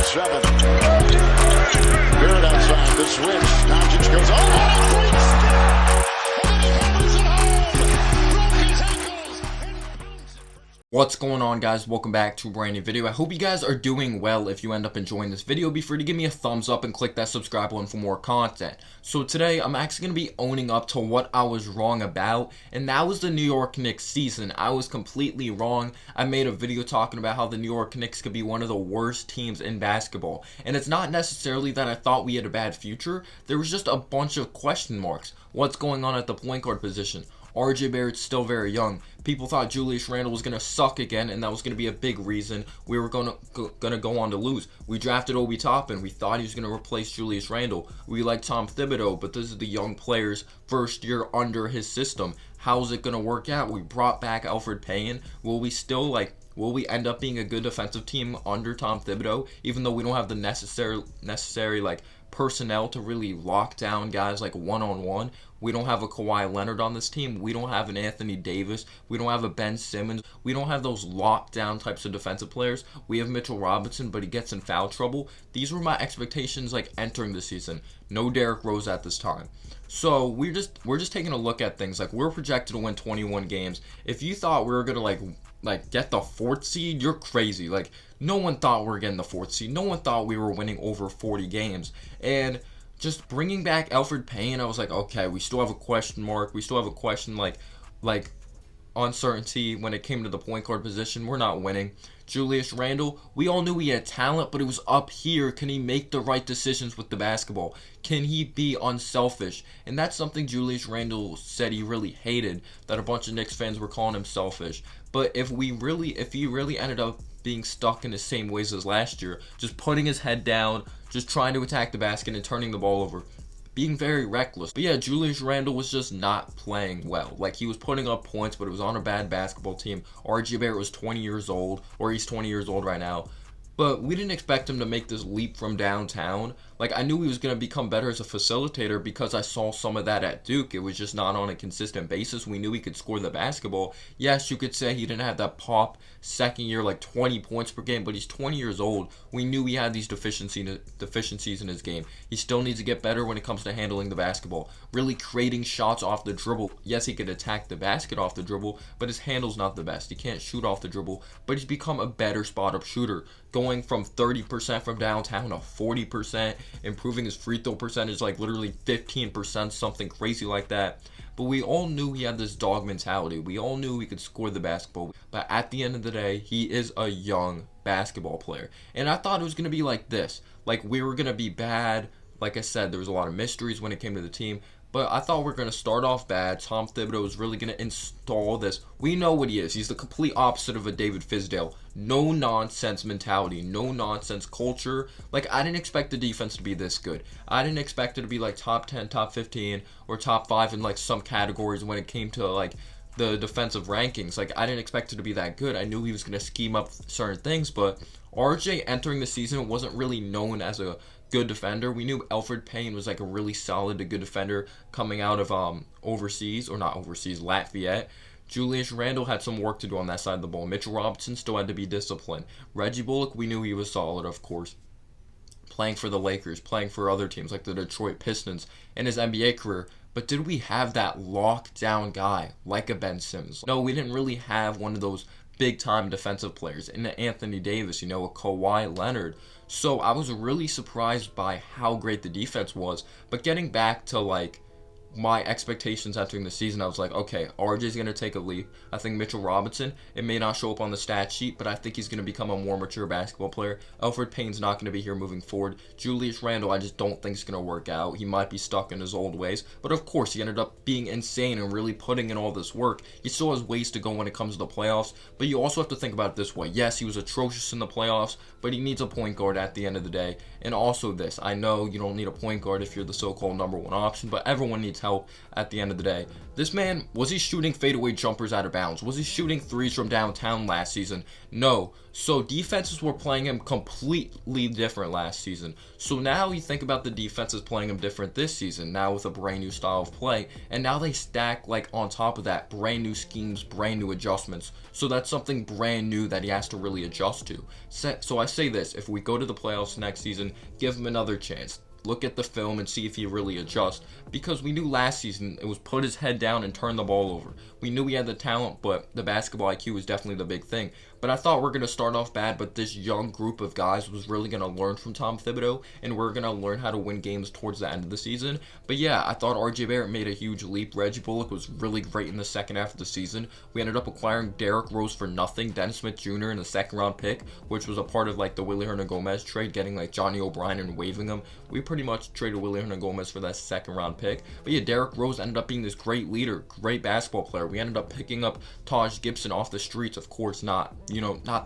7. Barrett outside the switch. Doncic goes on. Oh, great step! And then he hammers it home. Broke his ankles. What's going on, guys? Welcome back to a brand new video. I hope you guys are doing well. If you end up enjoying this video, be free to give me a thumbs up and click that subscribe button for more content. So today I'm actually going to be owning up to what I was wrong about, and that was the New York Knicks season. I was completely wrong. I made a video talking about how the New York Knicks could be one of the worst teams in basketball, and it's not necessarily that I thought we had a bad future. There was just a bunch of question marks. What's going on at the point guard position? RJ Barrett's still very young. People thought Julius Randle was going to suck again, and that was going to be a big reason we were going to go on to lose. We drafted Obi Toppin. We thought he was going to replace Julius Randle. We liked Tom Thibodeau, but this is the young player's first year under his system. How's it going to work out? We brought back Elfrid Payton. Will we end up being a good defensive team under Tom Thibodeau, even though we don't have the necessary personnel to really lock down guys one-on-one? We don't have a Kawhi Leonard on this team. We don't have an Anthony Davis. We don't have a Ben Simmons. We don't have those lockdown types of defensive players. We have Mitchell Robinson, but he gets in foul trouble. These were my expectations entering the season. No Derrick Rose at this time. So we're just taking a look at things. We're projected to win 21 games. If you thought we were gonna get the 4th seed, you're crazy. No one thought we were getting the 4th seed. No one thought we were winning over 40 games. And just bringing back Elfrid Payton, I was like, okay, we still have a question mark. We still have a question uncertainty when it came to the point guard position. We're not winning. Julius Randle, we all knew he had talent, but it was up here. Can he make the right decisions with the basketball? Can he be unselfish? And that's something Julius Randle said he really hated, that a bunch of Knicks fans were calling him selfish. But if he really ended up being stuck in the same ways as last year, just putting his head down, just trying to attack the basket and turning the ball over, being very reckless. But yeah, Julius Randle was just not playing well. He was putting up points, but it was on a bad basketball team. RJ Barrett was 20 years old, or he's 20 years old right now. But we didn't expect him to make this leap from downtown. I knew he was going to become better as a facilitator because I saw some of that at Duke. It was just not on a consistent basis. We knew he could score the basketball. Yes, you could say he didn't have that pop second year, 20 points per game, but he's 20 years old. We knew he had these deficiencies in his game. He still needs to get better when it comes to handling the basketball, really creating shots off the dribble. Yes, he could attack the basket off the dribble, but his handle's not the best. He can't shoot off the dribble, but he's become a better spot-up shooter, going from 30% from downtown to 40%, improving his free throw percentage literally 15%, something crazy like that. But we all knew he had this dog mentality. We all knew he could score the basketball. But at the end of the day, he is a young basketball player. And I thought it was going to be like this. We were going to be bad. Like I said, there was a lot of mysteries when it came to the team. But I thought we were going to start off bad. Tom Thibodeau was really going to install this. We know what he is. He's the complete opposite of a David Fizdale. No nonsense mentality. No nonsense culture. I didn't expect the defense to be this good. I didn't expect it to be top 10, top 15, or top 5 in some categories when it came to the defensive rankings. I didn't expect it to be that good. I knew he was going to scheme up certain things, but RJ entering the season wasn't really known as a good defender. We knew Elfrid Payton was a really solid to good defender coming out of Lafayette. Julius Randle had some work to do on that side of the ball. Mitchell Robinson still had to be disciplined. Reggie Bullock, we knew he was solid, of course, playing for the Lakers, playing for other teams like the Detroit Pistons in his NBA career. But did we have that lockdown guy like a Ben Simmons? No, we didn't really have one of those big-time defensive players in Anthony Davis, a Kawhi Leonard. So I was really surprised by how great the defense was. But getting back to my expectations entering the season, I was like, okay, RJ's going to take a leap. I think Mitchell Robinson, it may not show up on the stat sheet, but I think he's going to become a more mature basketball player. Elfrid Payton's not going to be here moving forward. Julius Randle, I just don't think it's going to work out. He might be stuck in his old ways, but of course, he ended up being insane and really putting in all this work. He still has ways to go when it comes to the playoffs, but you also have to think about it this way. Yes, he was atrocious in the playoffs, but he needs a point guard at the end of the day. And also this, I know you don't need a point guard if you're the so-called number 1 option, but everyone needs help at the end of the day. This man, was he shooting fadeaway jumpers out of bounds? Was he shooting threes from downtown last season? No. So defenses were playing him completely different last season. So now you think about the defenses playing him different this season, now with a brand new style of play. And now they stack on top of that brand new schemes, brand new adjustments. So that's something brand new that he has to really adjust to. So I say this, if we go to the playoffs next season, give him another chance. Look at the film and see if he really adjusts, because we knew last season it was put his head down and turn the ball over. We knew he had the talent, but the basketball IQ was definitely the big thing. But I thought we're going to start off bad, but this young group of guys was really going to learn from Tom Thibodeau, and we're going to learn how to win games towards the end of the season. But yeah, I thought RJ Barrett made a huge leap. Reggie Bullock was really great in the second half of the season. We ended up acquiring Derrick Rose for nothing, Dennis Smith Jr. in the second round pick, which was a part of like the Willie Hernangomez trade, getting like Johnny O'Brien and waiving him. We pretty much traded Willie Hernangomez for that second round pick. But yeah, Derrick Rose ended up being this great leader, great basketball player. We ended up picking up Taj Gibson off the streets, of course, not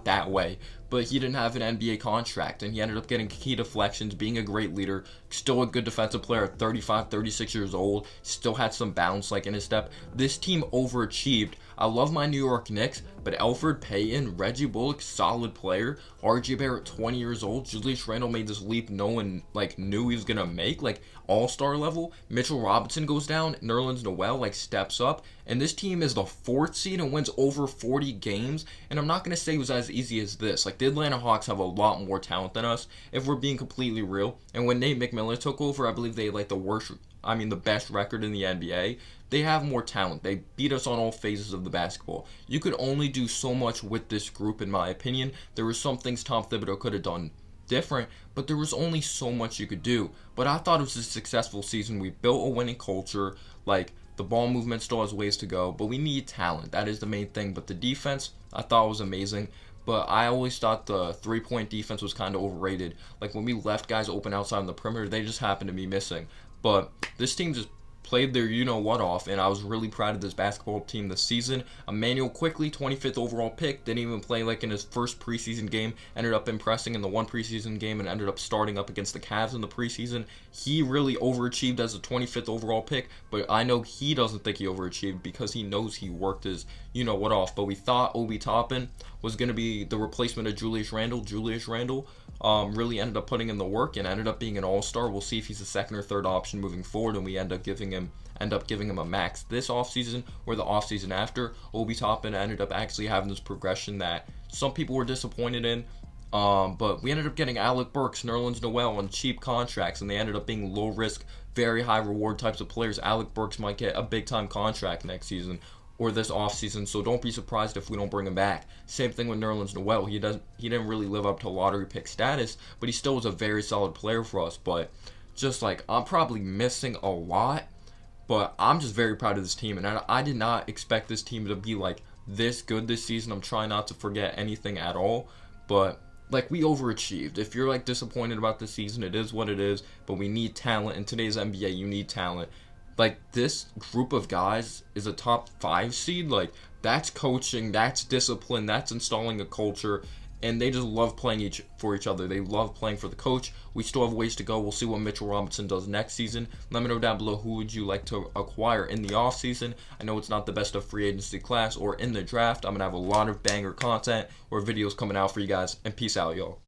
that way, but he didn't have an NBA contract, and he ended up getting key deflections, being a great leader, still a good defensive player at 35, 36 years old, still had some bounce like in his step. This team overachieved. I love my New York Knicks, but Elfrid Payton, Reggie Bullock, solid player. RJ Barrett, 20 years old. Julius Randle made this leap no one knew he was gonna make, all-star level. Mitchell Robinson goes down. Nerlens Noel steps up, and this team is the 4th seed and wins over 40 games. And I'm not gonna say it was as easy as this. The Atlanta Hawks have a lot more talent than us, if we're being completely real. And when Nate McMillan took over, I believe they had the best record in the NBA. They have more talent. They beat us on all phases of the basketball. You could only do so much with this group, in my opinion. There were some things Tom Thibodeau could have done different, but there was only so much you could do. But I thought it was a successful season. We built a winning culture. The ball movement still has ways to go, but we need talent. That is the main thing. But the defense, I thought was amazing. But I always thought the three-point defense was kind of overrated. When we left guys open outside on the perimeter, they just happened to be missing. But this team just played their you-know-what off, and I was really proud of this basketball team this season. Emmanuel Quickley, 25th overall pick, didn't even play in his first preseason game, ended up impressing in the one preseason game and ended up starting up against the Cavs in the preseason. He really overachieved as a 25th overall pick, but I know he doesn't think he overachieved because he knows he worked his you-know-what off. But we thought Obi Toppin was going to be the replacement of Julius Randle. Julius Randle really ended up putting in the work and ended up being an all-star. We'll see if he's a second or third option moving forward, and we end up giving him a max this offseason or the offseason after. Obi Toppin ended up actually having this progression that some people were disappointed in. But we ended up getting Alec Burks, Nerlens Noel on cheap contracts, and they ended up being low-risk, very high-reward types of players. Alec Burks might get a big-time contract next season or this offseason, so don't be surprised if we don't bring him back. Same thing with Nerlens Noel. He didn't really live up to lottery pick status, but he still was a very solid player for us. But just I'm probably missing a lot, but I'm just very proud of this team, and I did not expect this team to be this good this season. I'm trying not to forget anything at all, but we overachieved. If you're disappointed about this season, it is what it is, but we need talent. In today's NBA, you need talent. This group of guys is a top 5 seed. That's coaching, that's discipline, that's installing a culture, and they just love playing for each other. They love playing for the coach. We still have ways to go. We'll see what Mitchell Robinson does next season. Let me know down below who would you like to acquire in the offseason. I know it's not the best of free agency class or in the draft. I'm going to have a lot of banger content or videos coming out for you guys, and peace out, y'all.